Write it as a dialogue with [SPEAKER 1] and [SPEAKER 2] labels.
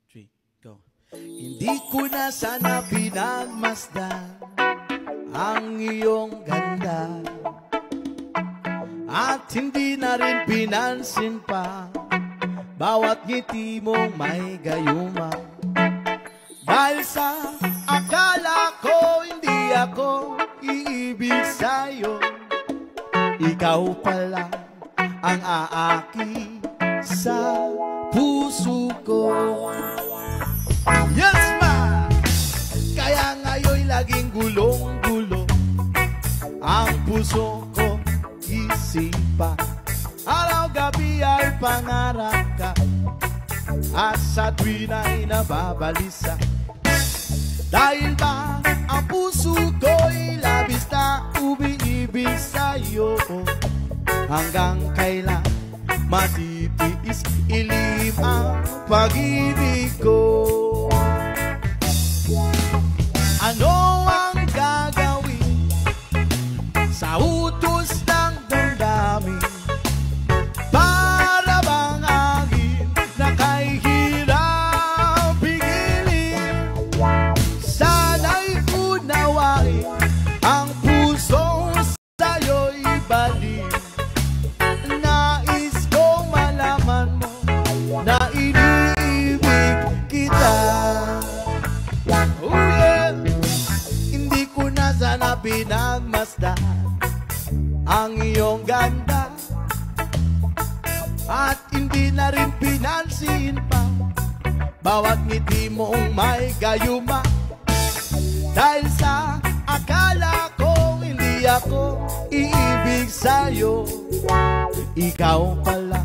[SPEAKER 1] 3, go. Hindi ko na sana pinagmasdan ang iyong ganda, at hindi na rin pinansin pa bawat ngiti mong may gayuma. Dahil sa akala ko hindi ako iibig sa'yo, ikaw pala ang aaki sa puso ko. Yes, ma! Kaya ngayon'y laging gulong-gulo ang puso ko, isipa. Araw-gabi ay pangarap ka, at sa tuwin ay nababalisa. Dahil ba ang puso ko'y labis na umiibig sa'yo, hanggang kailan matitiis ilim ang pag-ibig ko? Ano ang gagawin sa utos ng damdamin? Para bang agin na kay hirap pigilin? Sana'y unawain ang puso sa'yo'y balik. Nais kong malaman mo na iniibig kita. Oh yeah! Hindi ko na sana pinagmasdan ang iyong ganda, at hindi na rin pinansin pa bawat ngiti mong may gayuma. Dahil sa akala ko hindi ako iibig sa'yo, ikaw pala